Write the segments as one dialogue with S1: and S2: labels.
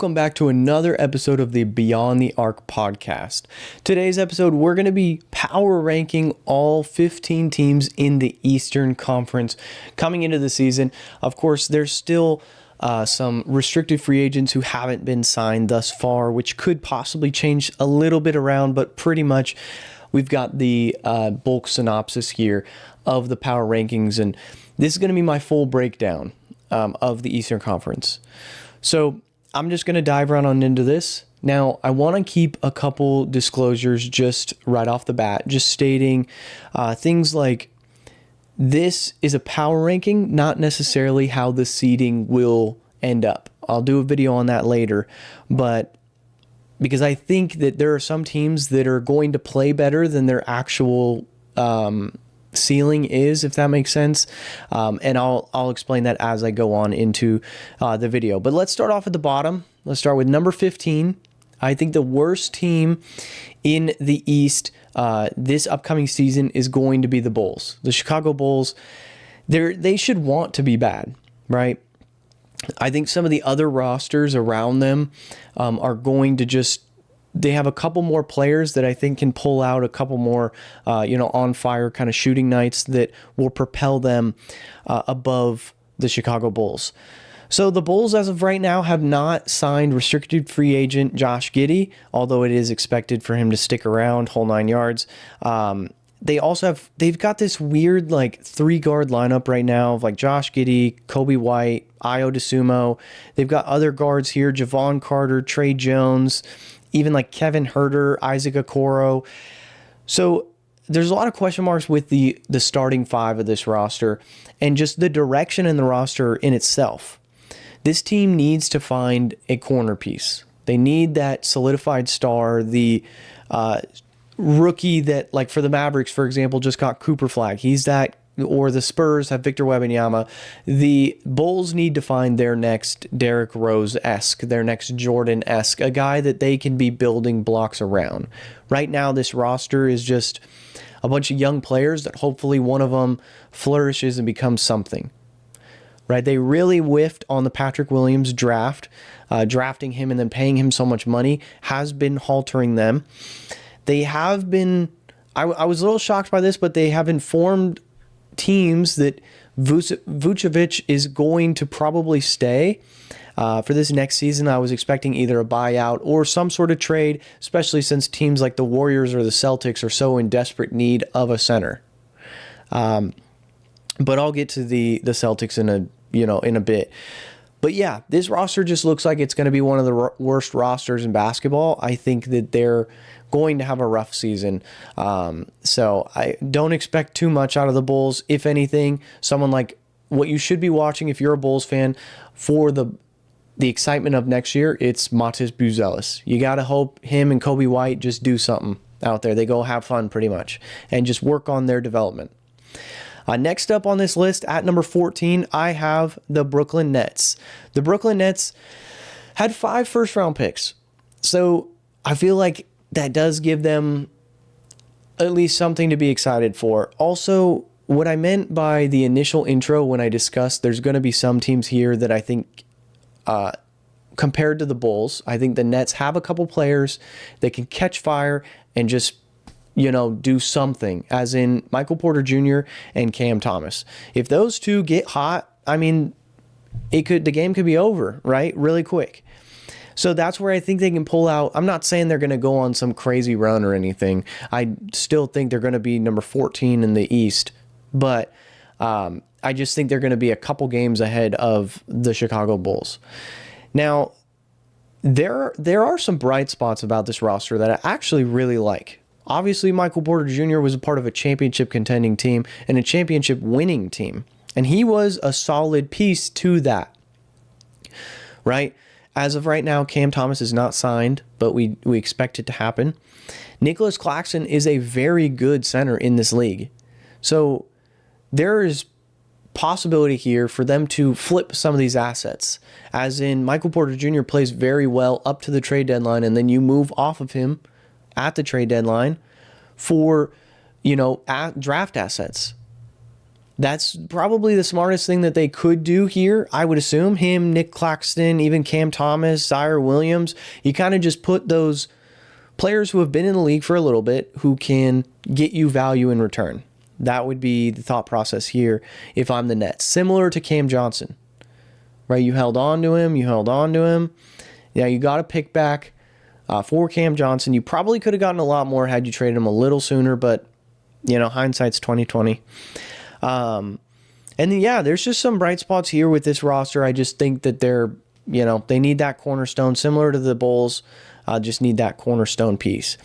S1: welcome back to another episode of the Beyond the Arc podcast. Today's episode, we're going to be power ranking all 15 teams in the Eastern Conference coming into the season. Of course, there's still some restricted free agents who haven't been signed thus far, which could possibly change a little bit around, but pretty much we've got the bulk synopsis here of the power rankings, and this is going to be my full breakdown of the Eastern Conference. So I'm just going to dive right on into this. Now, I want to keep a couple disclosures just right off the bat, just stating things like this is a power ranking, not necessarily how the seeding will end up. I'll do a video on that later, but because I think that there are some teams that are going to play better than their actual ceiling is, if that makes sense. And I'll explain that as I go on into the video. But let's start off at the bottom. Let's start with number 15. I think the worst team in the East this upcoming season is going to be the Bulls. The Chicago Bulls, they should want to be bad, right? I think some of the other rosters around them are going to just, they have a couple more players that I think can pull out a couple more, on fire kind of shooting nights that will propel them above the Chicago Bulls. So the Bulls, as of right now, have not signed restricted free agent Josh Giddey, although it is expected for him to stick around, whole 9 yards. They've got this weird like 3-guard lineup right now of like Josh Giddey, Kobe White, Ayo DeSumo. They've got other guards here, Javon Carter, Trey Jones, even like Kevin Huerter, Isaac Okoro. So there's a lot of question marks with the starting five of this roster and just the direction in the roster in itself. This team needs to find a corner piece. They need that solidified star, the rookie that, like for the Mavericks, for example, just got Cooper Flag. He's that, or the Spurs have Victor Wembanyama. The Bulls need to find their next Derrick Rose-esque, their next Jordan-esque, a guy that they can be building blocks around. Right now, this roster is just a bunch of young players that hopefully one of them flourishes and becomes something. Right? They really whiffed on the Patrick Williams draft. Drafting him and then paying him so much money has been haltering them. They have been, I was a little shocked by this, but they have informed teams that Vucevic is going to probably stay for this next season. I was expecting either a buyout or some sort of trade, especially since teams like the Warriors or the Celtics are so in desperate need of a center. But I'll get to the Celtics in a bit. But yeah, this roster just looks like it's going to be one of the worst rosters in basketball. I think that they're going to have a rough season. So I don't expect too much out of the Bulls. If anything, someone like what you should be watching if you're a Bulls fan for the excitement of next year, it's Matis Buzelis. You got to hope him and Kobe White just do something out there. They go have fun pretty much and just work on their development. Next up on this list at number 14, I have the Brooklyn Nets. The Brooklyn Nets had 5 first-round picks. So I feel like that does give them at least something to be excited for. Also, what I meant by the initial intro when I discussed there's going to be some teams here that I think compared to the Bulls, I think the Nets have a couple players that can catch fire and just do something, as in Michael Porter Jr. and Cam Thomas. If those two get hot, I mean, the game could be over, right? Really quick. So that's where I think they can pull out. I'm not saying they're going to go on some crazy run or anything. I still think they're going to be number 14 in the East, but I just think they're going to be a couple games ahead of the Chicago Bulls. Now, there are some bright spots about this roster that I actually really like. Obviously, Michael Porter Jr. was a part of a championship contending team and a championship winning team. And he was a solid piece to that, right? As of right now, Cam Thomas is not signed, but we expect it to happen. Nicholas Claxton is a very good center in this league. So there is possibility here for them to flip some of these assets. As in, Michael Porter Jr. plays very well up to the trade deadline, and then you move off of him at the trade deadline for, draft assets. That's probably the smartest thing that they could do here. I would assume him, Nick Claxton, even Cam Thomas, Zaire Williams. You kind of just put those players who have been in the league for a little bit who can get you value in return. That would be the thought process here if I'm the Nets. Similar to Cam Johnson, right? You held on to him. Yeah, you got to pick back for Cam Johnson. You probably could have gotten a lot more had you traded him a little sooner, but, hindsight's 2020. And then, yeah, there's just some bright spots here with this roster. I just think that they need that cornerstone, similar to the Bulls. Just need that cornerstone piece.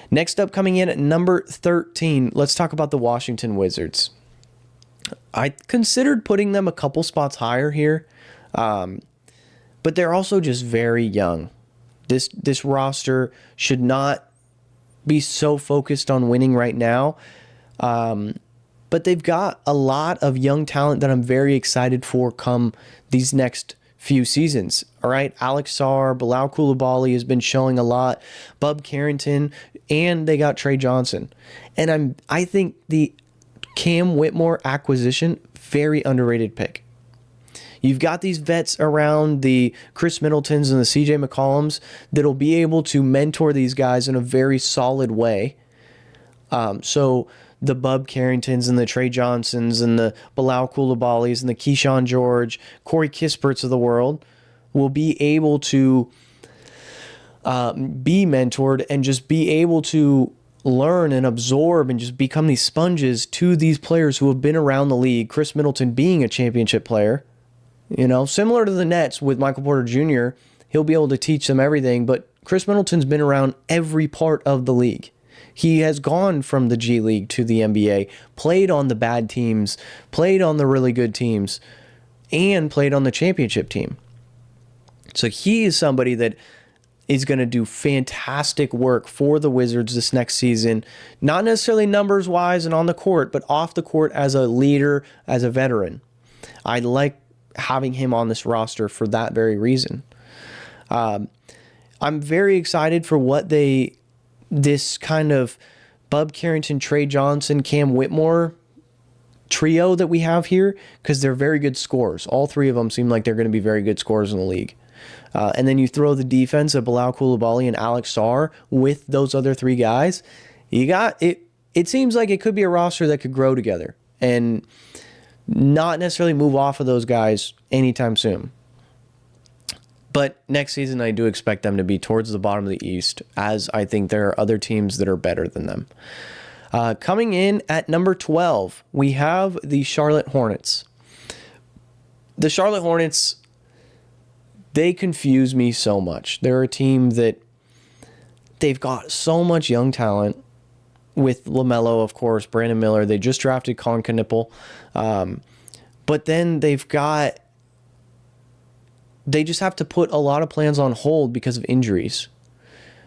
S1: Next up, coming in at number 13, let's talk about the Washington Wizards. I considered putting them a couple spots higher here, but they're also just very young. This roster should not be so focused on winning right now, but they've got a lot of young talent that I'm very excited for come these next few seasons. All right, Alex Sarr, Bilal Coulibaly has been showing a lot, Bub Carrington, and they got Trey Johnson. And I think the Cam Whitmore acquisition, very underrated pick. You've got these vets around, the Chris Middletons and the CJ McCollums, that'll be able to mentor these guys in a very solid way. So the Bub Carringtons and the Trey Johnsons and the Bilal Coulibalys and the Keyshawn George, Corey Kisperts of the world will be able to be mentored and just be able to learn and absorb and just become these sponges to these players who have been around the league. Chris Middleton being a championship player, similar to the Nets with Michael Porter Jr., he'll be able to teach them everything, but Chris Middleton's been around every part of the league. He has gone from the G League to the NBA, played on the bad teams, played on the really good teams, and played on the championship team. So he is somebody that is going to do fantastic work for the Wizards this next season, not necessarily numbers-wise and on the court, but off the court as a leader, as a veteran. I like having him on this roster for that very reason. I'm very excited for what this kind of Bub Carrington, Trey Johnson, Cam Whitmore trio that we have here, because they're very good scorers. All three of them seem like they're going to be very good scorers in the league. And then you throw the defense of Bilal Coulibaly and Alex Sarr with those other three guys. You got it. It seems like it could be a roster that could grow together and not necessarily move off of those guys anytime soon. But next season, I do expect them to be towards the bottom of the East, as I think there are other teams that are better than them. Coming in at number 12, we have the Charlotte Hornets. The Charlotte Hornets, they confuse me so much. They're a team that they've got so much young talent with LaMelo, of course, Brandon Miller. They just drafted Colin Knippel. But then they just have to put a lot of plans on hold because of injuries.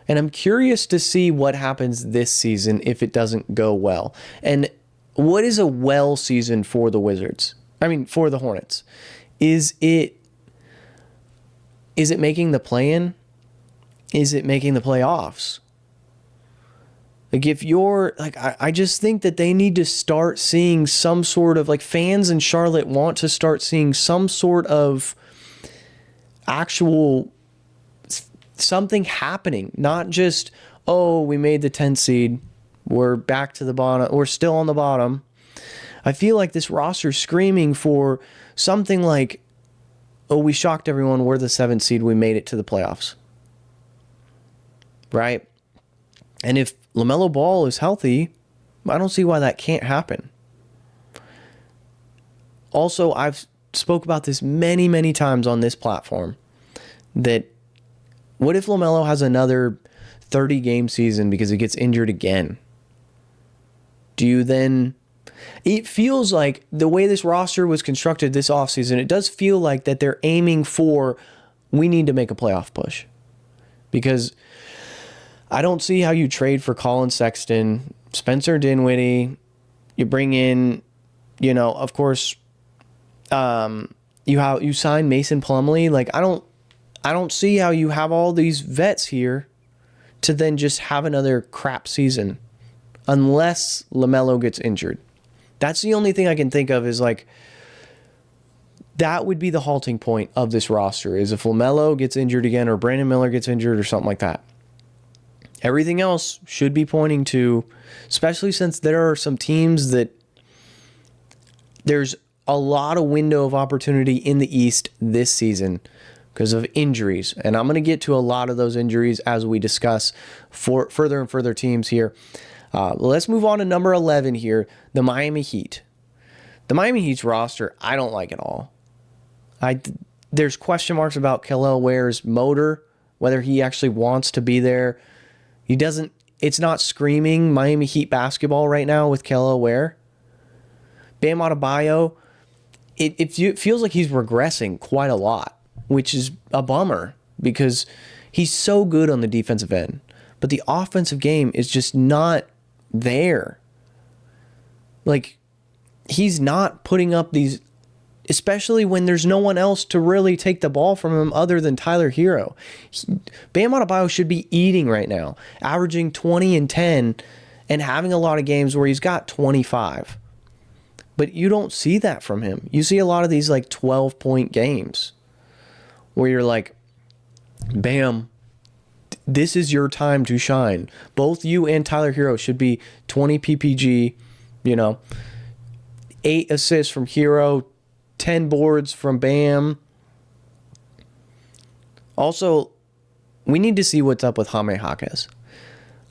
S1: And I'm curious to see what happens this season if it doesn't go well. And what is a well season for the Wizards? For the Hornets. Is it making the play-in? Is it making the playoffs? I just think that they need to start seeing some sort of, fans in Charlotte want to start seeing some sort of actual something happening, not just, oh, we made the 10th seed, we're back to the bottom, we're still on the bottom. I feel like this roster's screaming for something like, oh, we shocked everyone, we're the 7th seed, we made it to the playoffs. Right? And if LaMelo Ball is healthy, I don't see why that can't happen. Also, I've spoke about this many, many times on this platform, that what if LaMelo has another 30-game season because he gets injured again? Do you then... It feels like the way this roster was constructed this offseason, it does feel like that they're aiming for, we need to make a playoff push. Because I don't see how you trade for Colin Sexton, Spencer Dinwiddie, you bring in, of course... you sign Mason Plumlee. I don't see how you have all these vets here to then just have another crap season, unless LaMelo gets injured. That's the only thing I can think of is like, that would be the halting point of this roster is if LaMelo gets injured again or Brandon Miller gets injured or something like that. Everything else should be pointing to, especially since there are some teams that there's a lot of window of opportunity in the East this season because of injuries. And I'm going to get to a lot of those injuries as we discuss for further and further teams here. Let's move on to number 11 here, the Miami Heat. The Miami Heat's roster, I don't like at all. There's question marks about Kel'el Ware's motor, whether he actually wants to be there. It's not screaming Miami Heat basketball right now with Kel'el Ware. Bam Adebayo, it feels like he's regressing quite a lot, which is a bummer because he's so good on the defensive end. But the offensive game is just not there. Like, he's not putting up these, especially when there's no one else to really take the ball from him other than Tyler Hero. Bam Adebayo should be eating right now, averaging 20 and 10 and having a lot of games where he's got 25. But you don't see that from him. You see a lot of these like 12-point games where you're like, Bam, this is your time to shine. Both you and Tyler Hero should be 20 PPG, 8 assists from Hero, 10 boards from Bam. Also, we need to see what's up with Jaime Jaquez.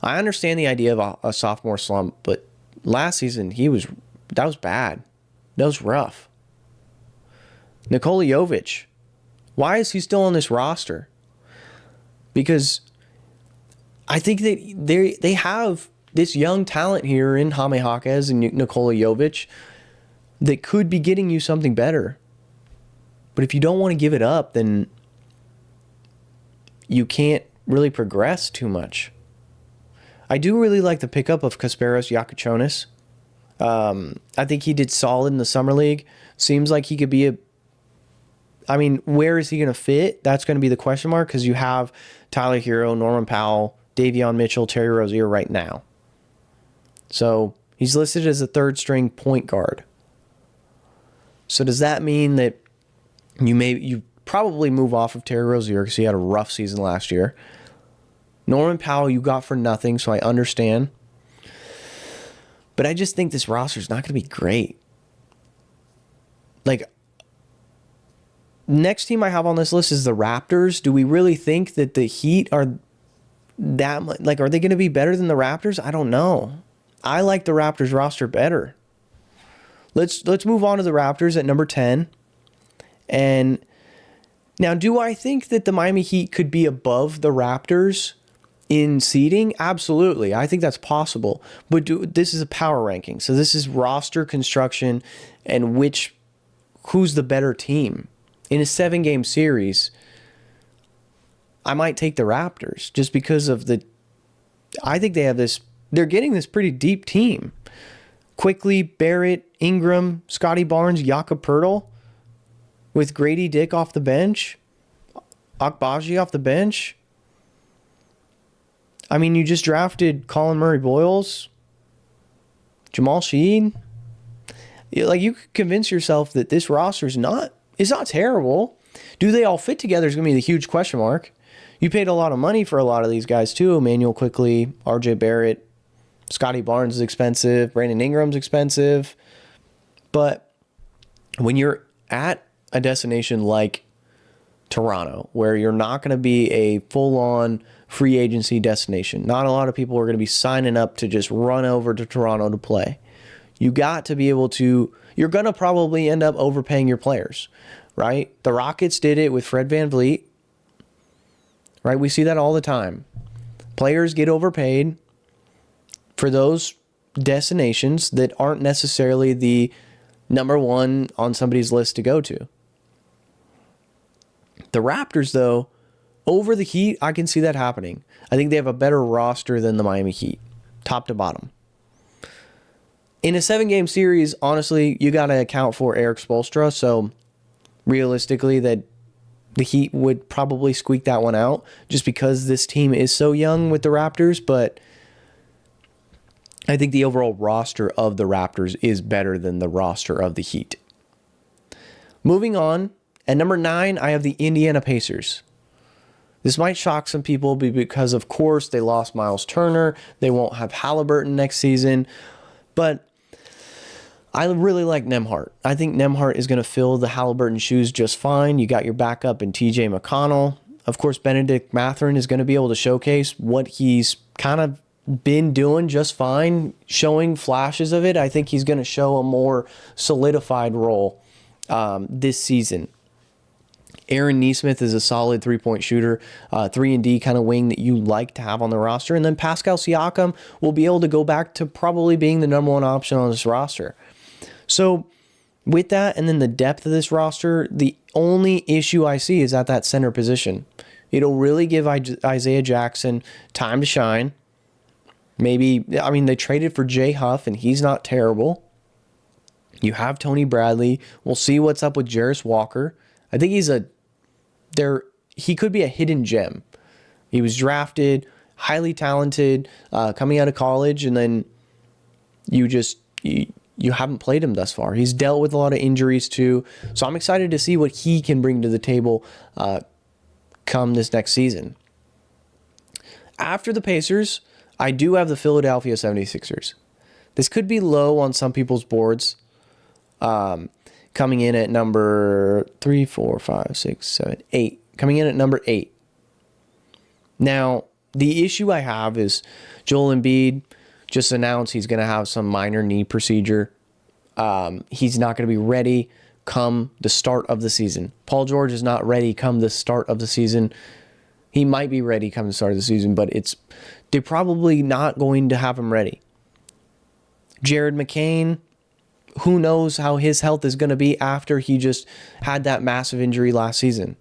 S1: I understand the idea of a sophomore slump, but last season that was bad. That was rough. Nikola Jovic, why is he still on this roster? Because I think that they have this young talent here in Jaime Jaquez and Nikola Jovic that could be getting you something better. But if you don't want to give it up, then you can't really progress too much. I do really like the pickup of Kasparas Yakuchonis. I think he did solid in the Summer League. Seems like he could be where is he going to fit? That's going to be the question mark because you have Tyler Hero, Norman Powell, Davion Mitchell, Terry Rozier right now. So he's listed as a third string point guard. So does that mean that you probably move off of Terry Rozier because he had a rough season last year? Norman Powell you got for nothing, so I understand. But I just think this roster is not going to be great. Like, next team I have on this list is the Raptors. Do we really think that the Heat are that much? Like, are they going to be better than the Raptors? I don't know. I like the Raptors roster better. Let's move on to the Raptors at number 10. And now, do I think that the Miami Heat could be above the Raptors in seeding? Absolutely. I think that's possible. But this is a power ranking. So this is roster construction and who's the better team. In a 7-game series, I might take the Raptors just because of I think they're getting this pretty deep team. Quickly, Barrett, Ingram, Scotty Barnes, Jakob Poeltl, with Grady Dick off the bench, Akbaji off the bench. You just drafted Colin Murray-Boyles, Jamal Sheed. You could convince yourself that this roster is not terrible. Do they all fit together is going to be the huge question mark. You paid a lot of money for a lot of these guys too. Emmanuel Quickly, RJ Barrett, Scotty Barnes is expensive. Brandon Ingram's expensive. But when you're at a destination like Toronto, where you're not going to be a full-on free agency destination, not a lot of people are going to be signing up to just run over to Toronto to play. You got to be able to, you're going to probably end up overpaying your players, right? The Rockets did it with Fred VanVleet, right? We see that all the time. Players get overpaid for those destinations that aren't necessarily the number one on somebody's list to go to. The Raptors, though, over the Heat, I can see that happening. I think they have a better roster than the Miami Heat, top to bottom. In a 7-game series, honestly, you got to account for Eric Spoelstra, so realistically that the Heat would probably squeak that one out just because this team is so young with the Raptors, but I think the overall roster of the Raptors is better than the roster of the Heat. Moving on, at number 9, I have the Indiana Pacers. This might shock some people because, of course, they lost Miles Turner. They won't have Halliburton next season. But I really like Nembhard. I think Nembhard is going to fill the Halliburton shoes just fine. You got your backup in TJ McConnell. Of course, Benedict Mathurin is going to be able to showcase what he's kind of been doing just fine, showing flashes of it. I think he's going to show a more solidified role this season. Aaron Nesmith is a solid three-point shooter, 3-and-D kind of wing that you like to have on the roster. And then Pascal Siakam will be able to go back to probably being the number one option on this roster. So with that and then the depth of this roster, the only issue I see is at that center position. It'll really give Isaiah Jackson time to shine. Maybe, I mean, they traded for Jay Huff, and he's not terrible. You have Tony Bradley. We'll see what's up with Jarris Walker. I think he could be a hidden gem. He was drafted, highly talented, coming out of college, and then you haven't played him thus far. He's dealt with a lot of injuries too, so I'm excited to see what he can bring to the table come this next season. After the Pacers, I do have the Philadelphia 76ers. This could be low on some people's boards, coming in at number 3, 4, 5, 6, 7, 8. Coming in at number 8. Now, the issue I have is Joel Embiid just announced he's going to have some minor knee procedure. He's not going to be ready come the start of the season. Paul George is not ready come the start of the season. He might be ready come the start of the season, but they're probably not going to have him ready. Jared McCain, who knows how his health is going to be after he just had that massive injury last season.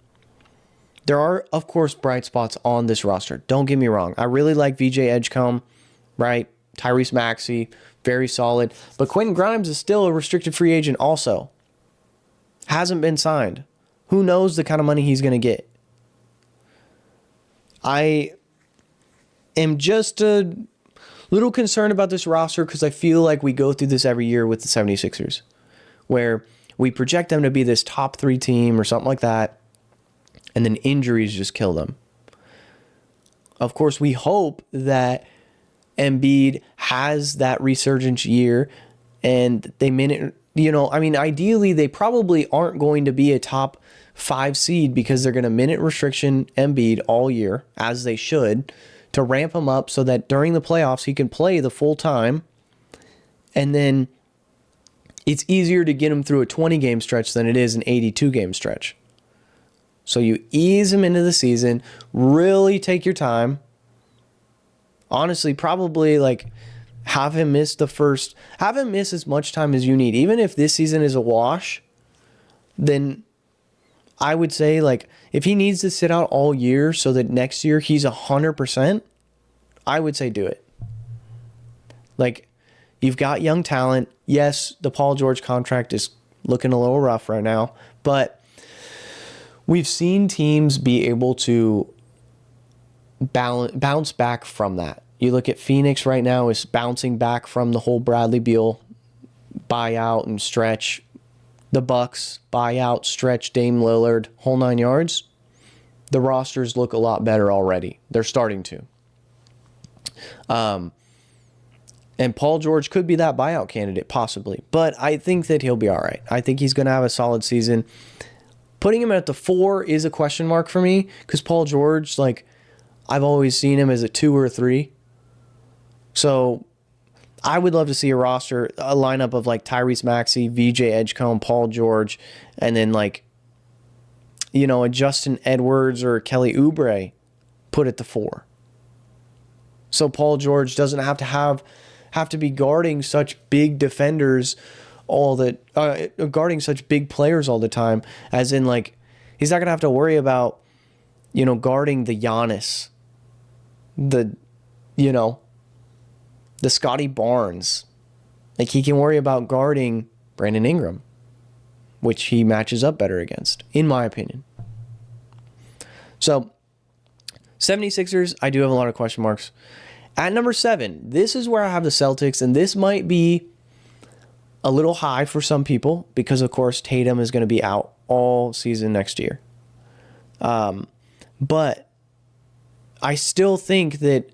S1: There are, of course, bright spots on this roster. Don't get me wrong. I really like VJ Edgecombe, right? Tyrese Maxey, very solid. But Quentin Grimes is still a restricted free agent also. Hasn't been signed. Who knows the kind of money he's going to get? I am just a little concerned about this roster because I feel like we go through this every year with the 76ers, where we project them to be this top 3 team or something like that, and then injuries just kill them. Of course, we hope that Embiid has that resurgence year and ideally they probably aren't going to be a top 5 seed because they're going to minute restriction Embiid all year, as they should, to ramp him up so that during the playoffs he can play the full time, and then it's easier to get him through a 20-game stretch than it is an 82-game stretch. So you ease him into the season, really take your time. Honestly, probably have him miss as much time as you need. Even if this season is a wash, then I would say if he needs to sit out all year so that next year he's 100%, I would say do it. You've got young talent. Yes, the Paul George contract is looking a little rough right now, but we've seen teams be able to bounce back from that. You look at Phoenix right now is bouncing back from the whole Bradley Beal buyout and stretch. The Bucks buyout, stretch, Dame Lillard, whole 9 yards. The rosters look a lot better already. They're starting to. And Paul George could be that buyout candidate, possibly. But I think that he'll be all right. I think he's going to have a solid season. Putting him at the 4 is a question mark for me because Paul George, I've always seen him as a 2 or a 3. So I would love to see a lineup of Tyrese Maxey, VJ Edgecombe, Paul George, and then a Justin Edwards or Kelly Oubre put at the 4. So Paul George doesn't have to be guarding such big defenders guarding such big players all the time, as in he's not gonna have to worry about guarding the Giannis, the Scotty Barnes. He can worry about guarding Brandon Ingram, which he matches up better against, in my opinion. So 76ers, I do have a lot of question marks. At number 7, this is where I have the Celtics, and this might be a little high for some people because, of course, Tatum is going to be out all season next year. But I still think that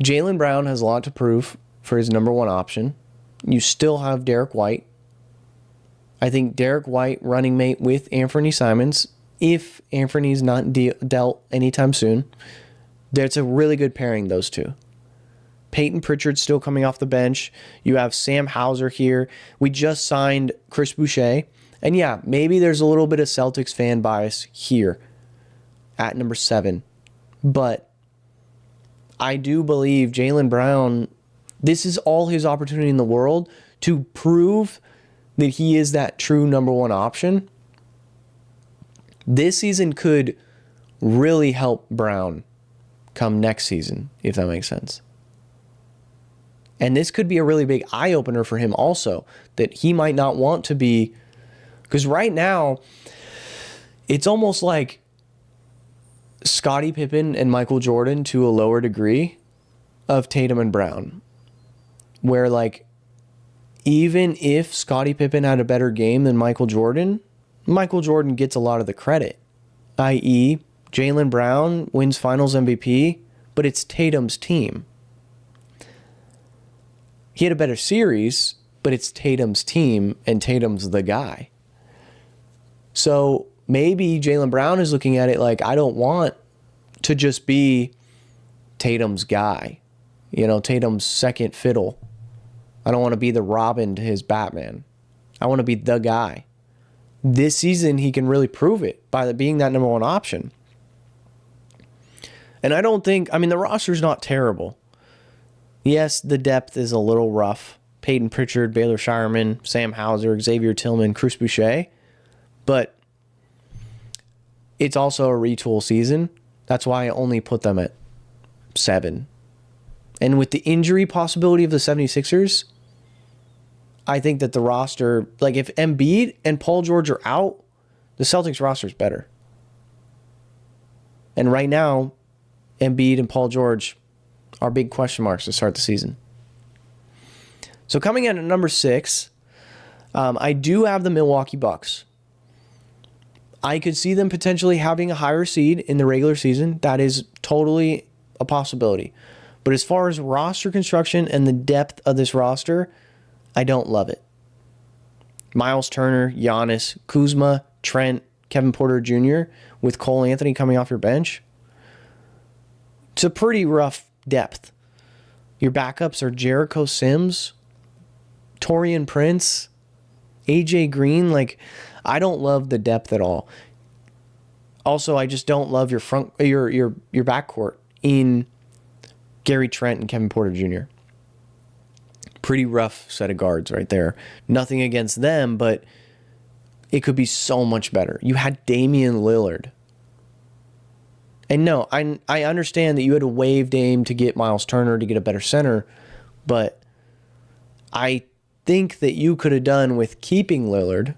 S1: Jaylen Brown has a lot to prove for his number 1 option. You still have Derek White. I think Derek White running mate with Anthony Simons, if Anthony's not dealt anytime soon, that's a really good pairing, those two. Peyton Pritchard still coming off the bench. You have Sam Hauser here. We just signed Chris Boucher. And yeah, maybe there's a little bit of Celtics fan bias here at number 7. But I do believe Jaylen Brown, this is all his opportunity in the world to prove that he is that true number 1 option. This season could really help Brown come next season, if that makes sense. And this could be a really big eye-opener for him also, that he might not want to be, because right now, it's almost like Scottie Pippen and Michael Jordan to a lower degree of Tatum and Brown, where like, even if Scottie Pippen had a better game than Michael Jordan gets a lot of the credit, i.e., Jaylen Brown wins Finals MVP, but it's Tatum's team. He had a better series, but it's Tatum's team, and Tatum's the guy. So maybe Jaylen Brown is looking at it like, I don't want to just be Tatum's guy, Tatum's second fiddle. I don't want to be the Robin to his Batman. I want to be the guy. This season, he can really prove it by being that number 1 option. And I don't think, the roster's not terrible. Yes, the depth is a little rough. Peyton Pritchard, Baylor Shireman, Sam Hauser, Xavier Tillman, Chris Boucher. But it's also a retool season. That's why I only put them at 7. And with the injury possibility of the 76ers, I think that the roster, like if Embiid and Paul George are out, the Celtics roster is better. And right now, Embiid and Paul George are big question marks to start the season. So coming in at number 6, I do have the Milwaukee Bucks. I could see them potentially having a higher seed in the regular season. That is totally a possibility. But as far as roster construction and the depth of this roster, I don't love it. Miles Turner, Giannis, Kuzma, Trent, Kevin Porter Jr., with Cole Anthony coming off your bench. It's a pretty rough depth. Your backups are Jericho Sims, Taurean Prince, AJ Green. I don't love the depth at all. Also, I just don't love your backcourt in Gary Trent and Kevin Porter Jr. Pretty rough set of guards right there. Nothing against them, but it could be so much better. You had Damian Lillard. And no, I understand that you had to waive Dame to get Miles Turner to get a better center, but I think that you could have done with keeping Lillard.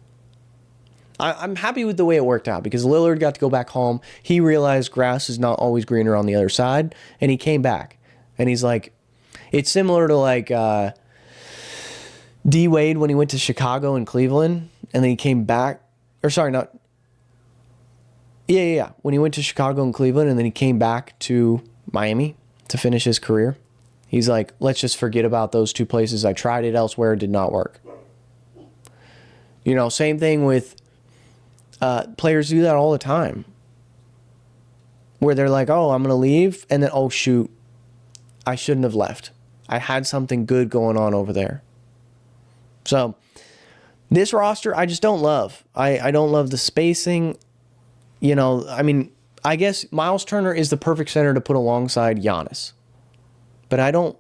S1: I'm happy with the way it worked out because Lillard got to go back home. He realized grass is not always greener on the other side, and he came back. And he's like, it's similar to D Wade when he went to Chicago and Cleveland, and then he came back. When he went to Chicago and Cleveland, and then he came back to Miami to finish his career. He's like, let's just forget about those 2 places. I tried it elsewhere. It did not work. Same thing with players do that all the time. Where they're like, oh, I'm going to leave. And then, oh, shoot, I shouldn't have left. I had something good going on over there. So this roster, I just don't love. I don't love the spacing. I guess Miles Turner is the perfect center to put alongside Giannis. But I don't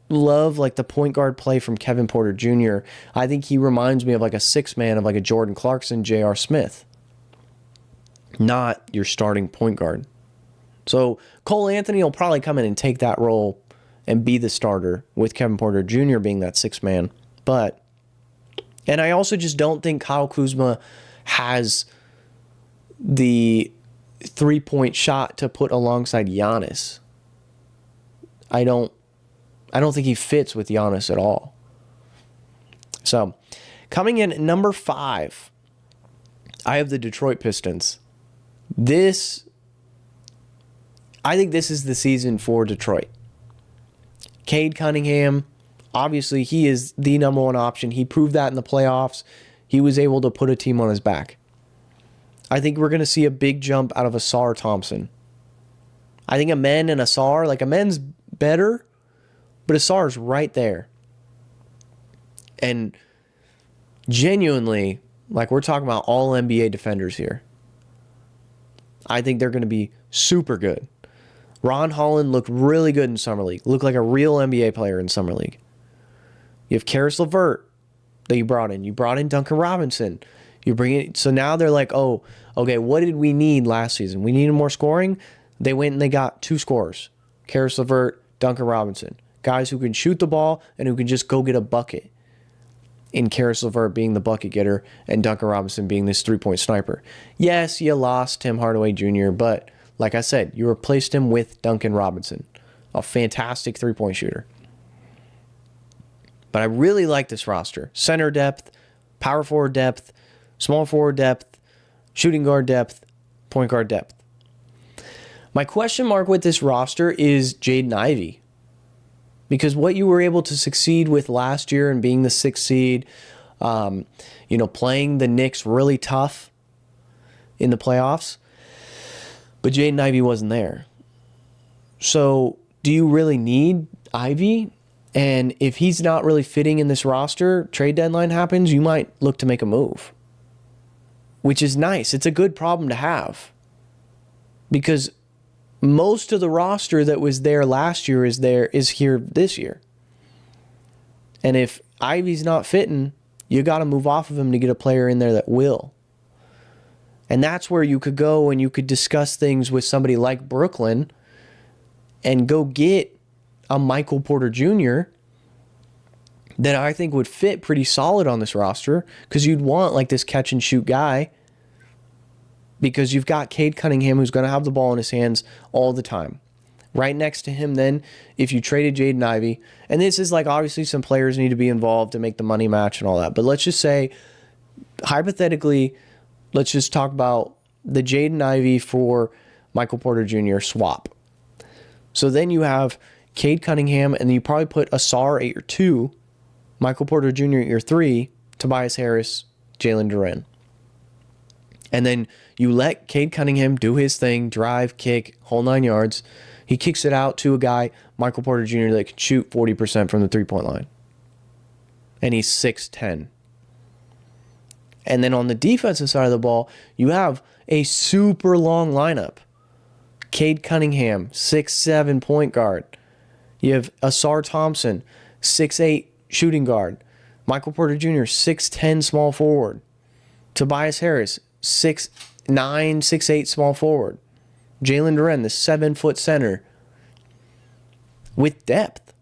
S1: love the point guard play from Kevin Porter Jr. I think he reminds me of a 6-man of a Jordan Clarkson, J.R. Smith. Not your starting point guard. So Cole Anthony will probably come in and take that role and be the starter with Kevin Porter Jr. being that 6-man. And I also just don't think Kyle Kuzma has the 3-point shot to put alongside Giannis. I don't I don't think he fits with Giannis at all. So, coming in at number 5, I have the Detroit Pistons. I think this is the season for Detroit. Cade Cunningham, obviously he is the number one option. He proved that in the playoffs. He was able to put a team on his back. I think we're going to see a big jump out of Asar Thompson. I think Amen and Asar, like Amen's better, but Asar's right there. And genuinely, like we're talking about all NBA defenders here. I think they're going to be super good. Ron Holland looked really good in Summer League. Looked like a real NBA player in Summer League. You have Karis LeVert that you brought in. You brought in Duncan Robinson. You bring it. So now they're like, oh, okay, what did we need last season? We needed more scoring. They went and they got 2 scorers. Karis LeVert, Duncan Robinson. Guys who can shoot the ball and who can just go get a bucket. In Karis LeVert being the bucket getter and Duncan Robinson being this 3-point sniper. Yes, you lost Tim Hardaway Jr., but like I said, you replaced him with Duncan Robinson, a fantastic 3-point shooter. But I really like this roster. Center depth, power forward depth, small forward depth, shooting guard depth, point guard depth. My question mark with this roster is Jaden Ivey. Because what you were able to succeed with last year and being the 6th seed, playing the Knicks really tough in the playoffs, but Jaden Ivey wasn't there. So do you really need Ivey? And if he's not really fitting in this roster, trade deadline happens, you might look to make a move. Which is nice. It's a good problem to have. Because most of the roster that was there last year is here this year. And if Ivey's not fitting, you got to move off of him to get a player in there that will. And that's where you could go and you could discuss things with somebody like Brooklyn and go get a Michael Porter Jr. that I think would fit pretty solid on this roster because you'd want like this catch and shoot guy because you've got Cade Cunningham who's going to have the ball in his hands all the time. Right next to him then, if you traded Jaden Ivey, and this is like obviously some players need to be involved to make the money match and all that, but let's just say, hypothetically, let's just talk about the Jaden Ivey for Michael Porter Jr. swap. So then you have Cade Cunningham, and then you probably put Asar at your 2, Michael Porter Jr. at your 3, Tobias Harris, Jalen Duren. And then you let Cade Cunningham do his thing, drive, kick, whole 9 yards. He kicks it out to a guy, Michael Porter Jr., that can shoot 40% from the 3-point line. And he's 6'10". And then on the defensive side of the ball, you have a super long lineup. Cade Cunningham, 6'7" point guard. You have Asar Thompson, 6'8" shooting guard. Michael Porter Jr., 6'10" small forward. Tobias Harris, 6'9", 6'8" small forward. Jalen Duren, the 7-foot center. With depth.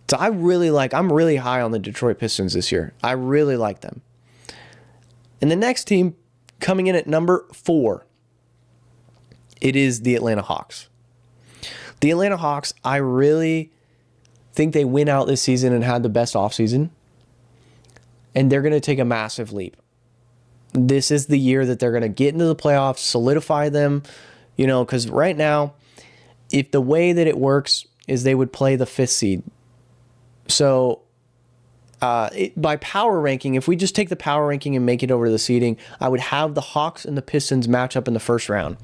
S1: So I'm really high on the Detroit Pistons this year. I really like them. And the next team coming in at number 4, it is the Atlanta Hawks. The Atlanta Hawks, I really think they win out this season and had the best offseason. And they're going to take a massive leap. This is the year that they're going to get into the playoffs, solidify them, because right now, if the way that it works is they would play the 5th seed. So by power ranking, if we just take the power ranking and make it over to the seeding, I would have the Hawks and the Pistons match up in the first round.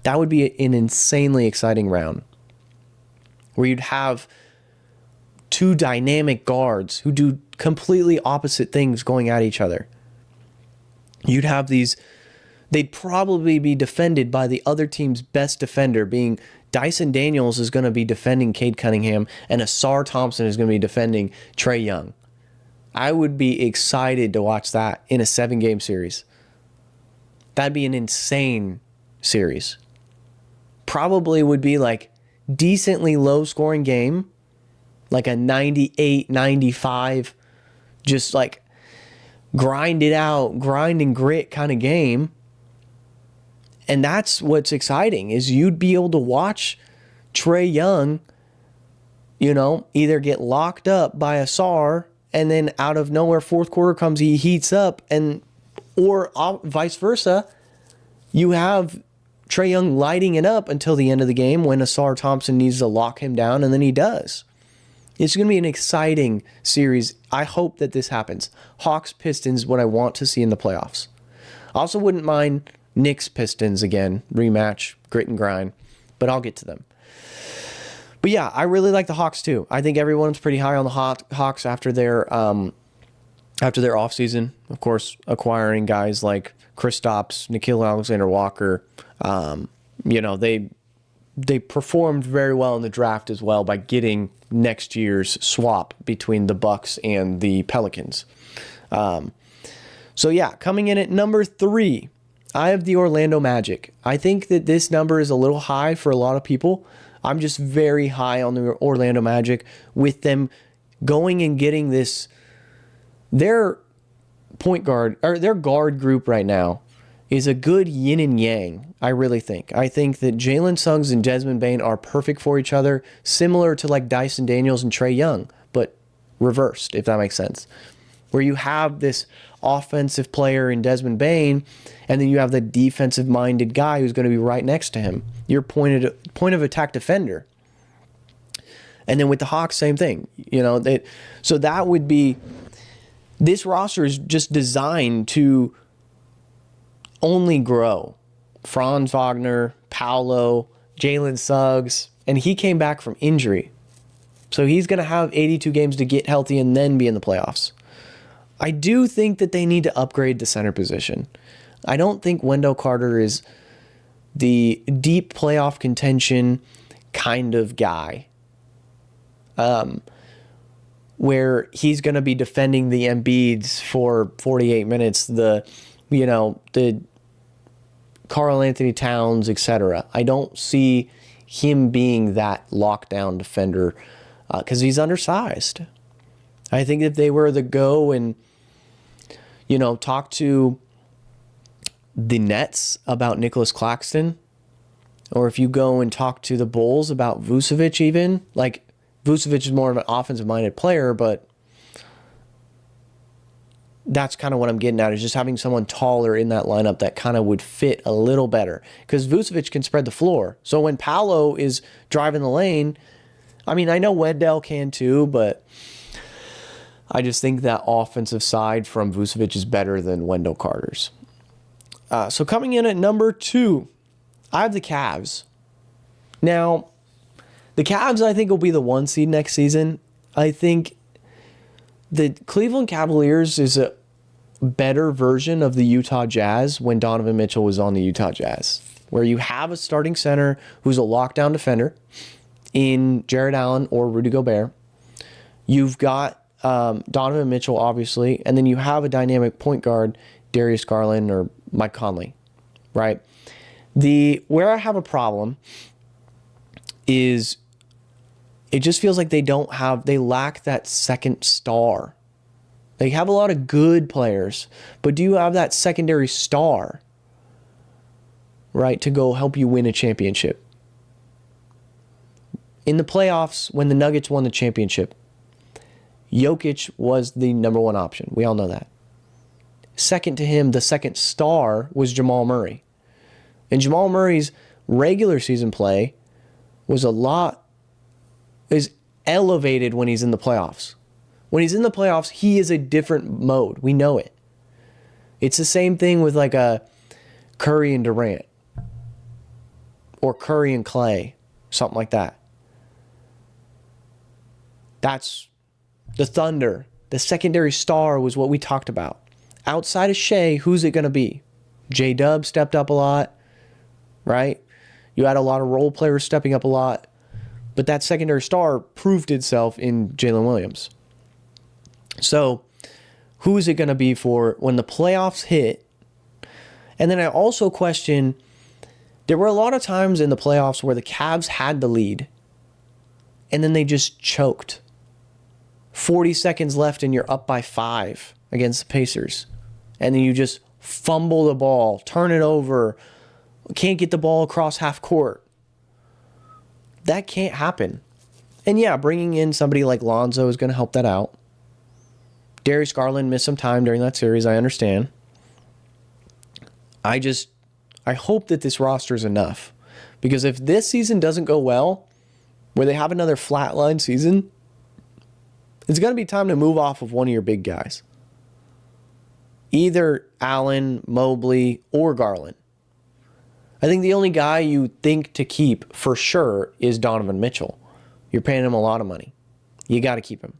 S1: That would be an insanely exciting round where you'd have 2 dynamic guards who do completely opposite things going at each other. You'd have they'd probably be defended by the other team's best defender, being Dyson Daniels is going to be defending Cade Cunningham, and Asar Thompson is going to be defending Trae Young. I would be excited to watch that in a 7-game series. That'd be an insane series. Probably would be like decently low-scoring game, like a 98, 95, just like grind it out, grind and grit kind of game. And that's what's exciting, is you'd be able to watch Trae Young either get locked up by a SAR and then out of nowhere, fourth quarter comes, he heats up, or vice versa. You have Trae Young lighting it up until the end of the game when Asar Thompson needs to lock him down, and then he does. It's going to be an exciting series. I hope that this happens. Hawks Pistons, what I want to see in the playoffs. I also wouldn't mind Knicks Pistons again, rematch, grit and grind, but I'll get to them. But yeah, I really like the Hawks too. I think everyone's pretty high on the Hawks after their offseason. Of course, acquiring guys like Kristaps, Nickeil Alexander-Walker. They performed very well in the draft as well by getting next year's swap between the Bucks and the Pelicans. So yeah, coming in at number 3, I have the Orlando Magic. I think that this number is a little high for a lot of people. I'm just very high on the Orlando Magic with them going and getting this. Their point guard, or their guard group right now, is a good yin and yang, I really think. I think that Jalen Suggs and Desmond Bane are perfect for each other, similar to like Dyson Daniels and Trae Young, but reversed, if that makes sense. Where you have this offensive player in Desmond Bane, and then you have the defensive-minded guy who's going to be right next to him. Your point of attack defender. And then with the Hawks, same thing. So that would be... This roster is just designed to only grow. Franz Wagner, Paolo, Jalen Suggs, and he came back from injury. So he's going to have 82 games to get healthy and then be in the playoffs. I do think that they need to upgrade the center position. I don't think Wendell Carter is the deep playoff contention kind of guy. Where he's going to be defending the Embiids for 48 minutes, the Karl Anthony Towns, etc. I don't see him being that lockdown defender because he's undersized. I think if they were to go and, talk to the Nets about Nicholas Claxton, or if you go and talk to the Bulls about Vucevic even, like, Vucevic is more of an offensive-minded player, but that's kind of what I'm getting at, is just having someone taller in that lineup that kind of would fit a little better. Because Vucevic can spread the floor. So when Paolo is driving the lane, I mean, I know Wendell can too, but I just think that offensive side from Vucevic is better than Wendell Carter's. So coming in at number 2, I have the Cavs. Now... the Cavs, I think, will be the 1 seed next season. I think the Cleveland Cavaliers is a better version of the Utah Jazz when Donovan Mitchell was on the Utah Jazz, where you have a starting center who's a lockdown defender in Jared Allen or Rudy Gobert. You've got Donovan Mitchell, obviously, and then you have a dynamic point guard, Darius Garland or Mike Conley, right? Where I have a problem is... it just feels like they lack that second star. They have a lot of good players, but do you have that secondary star, right, to go help you win a championship? In the playoffs, when the Nuggets won the championship, Jokic was the number 1 option. We all know that. Second to him, the second star was Jamal Murray. And Jamal Murray's regular season play is elevated when he's in the playoffs. When he's in the playoffs, he is a different mode. We know it. It's the same thing with like a Curry and Durant. Or Curry and Clay. Something like that. That's the Thunder. The secondary star was what we talked about. Outside of Shea, who's it going to be? J-Dub stepped up a lot. Right? You had a lot of role players stepping up a lot. But that secondary star proved itself in Jalen Williams. So, who is it going to be for when the playoffs hit? And then I also question, there were a lot of times in the playoffs where the Cavs had the lead, and then they just choked. 40 seconds left and you're up by 5 against the Pacers. And then you just fumble the ball, turn it over, can't get the ball across half court. That can't happen. And yeah, bringing in somebody like Lonzo is going to help that out. Darius Garland missed some time during that series, I understand. I hope that this roster is enough. Because if this season doesn't go well, where they have another flatline season, it's going to be time to move off of one of your big guys. Either Allen, Mobley, or Garland. I think the only guy you think to keep for sure is Donovan Mitchell. You're paying him a lot of money. You got to keep him.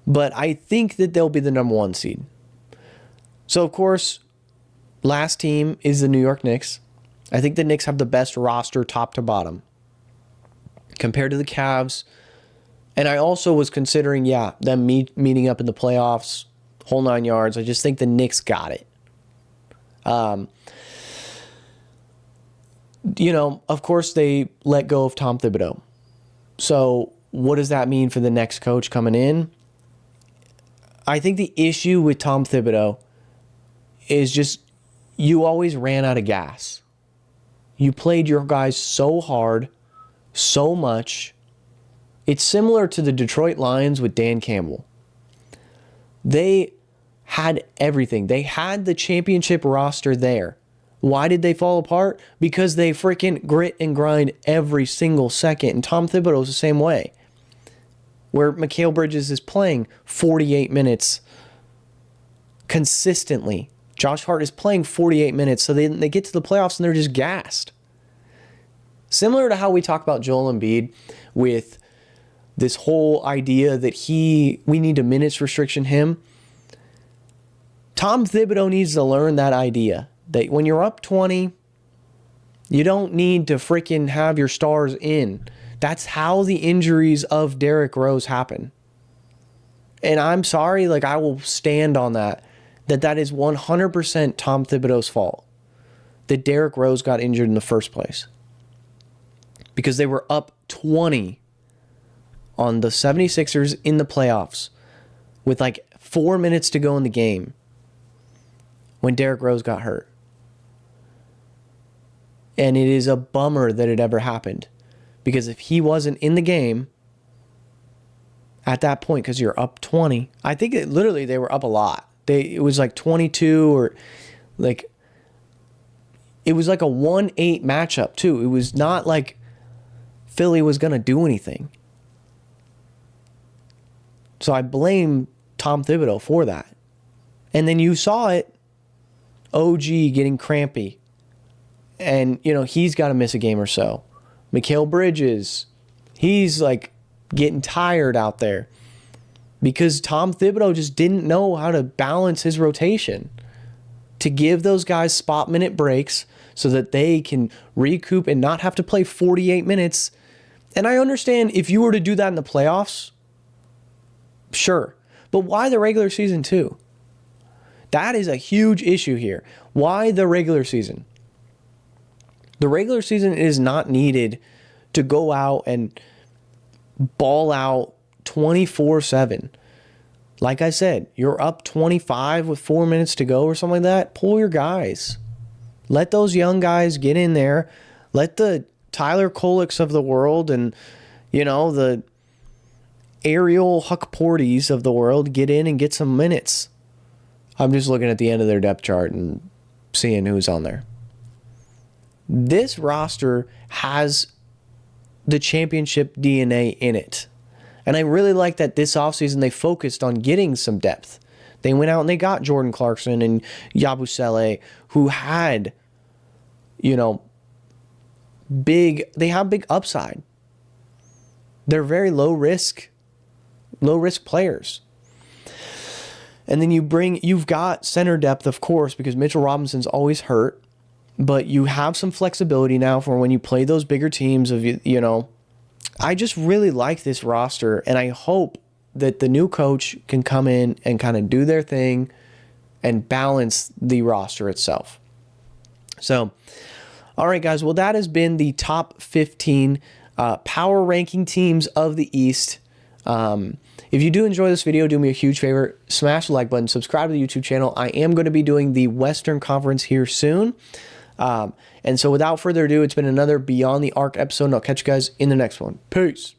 S1: But I think that they'll be the number 1 seed. So, of course, last team is the New York Knicks. I think the Knicks have the best roster top to bottom compared to the Cavs. And I also was considering, them meeting up in the playoffs, whole 9 yards. I just think the Knicks got it. Of course, they let go of Tom Thibodeau. So what does that mean for the next coach coming in? I think the issue with Tom Thibodeau is just you always ran out of gas. You played your guys so hard, so much. It's similar to the Detroit Lions with Dan Campbell. They had everything. They had the championship roster there. Why did they fall apart? Because they freaking grit and grind every single second. And Tom Thibodeau is the same way. Where Mikal Bridges is playing 48 minutes consistently. Josh Hart is playing 48 minutes. So they get to the playoffs and they're just gassed. Similar to how we talk about Joel Embiid with this whole idea that we need a minutes restriction him. Tom Thibodeau needs to learn that idea. That when you're up 20, you don't need to freaking have your stars in. That's how the injuries of Derrick Rose happen. And I'm sorry, I will stand on that is 100% Tom Thibodeau's fault. That Derrick Rose got injured in the first place. Because they were up 20 on the 76ers in the playoffs with 4 minutes to go in the game when Derrick Rose got hurt. And it is a bummer that it ever happened. Because if he wasn't in the game at that point, because you're up 20, I think literally they were up a lot. It was 22 or it was a 1-8 matchup too. It was not like Philly was going to do anything. So I blame Tom Thibodeau for that. And then you saw it, OG getting crampy. And, he's got to miss a game or so. Mikal Bridges, he's getting tired out there. Because Tom Thibodeau just didn't know how to balance his rotation. To give those guys spot minute breaks so that they can recoup and not have to play 48 minutes. And I understand if you were to do that in the playoffs, sure. But why the regular season too? That is a huge issue here. Why the regular season? The regular season is not needed to go out and ball out 24/7. Like I said, you're up 25 with 4 minutes to go or something like that. Pull your guys. Let those young guys get in there. Let the Tyler Kolicks of the world and, the Ariel Huckporties of the world get in and get some minutes. I'm just looking at the end of their depth chart and seeing who's on there. This roster has the championship DNA in it. And I really like that this offseason they focused on getting some depth. They went out and they got Jordan Clarkson and Yabusele, who had, they have big upside. They're very low risk players. And then you've got center depth, of course, because Mitchell Robinson's always hurt. But you have some flexibility now for when you play those bigger teams I just really like this roster, and I hope that the new coach can come in and kind of do their thing and balance the roster itself. So, all right, guys. Well, that has been the top 15 power ranking teams of the East. If you do enjoy this video, do me a huge favor. Smash the like button. Subscribe to the YouTube channel. I am going to be doing the Western Conference here soon. And so without further ado, it's been another Beyond the Arc episode, and I'll catch you guys in the next one. Peace.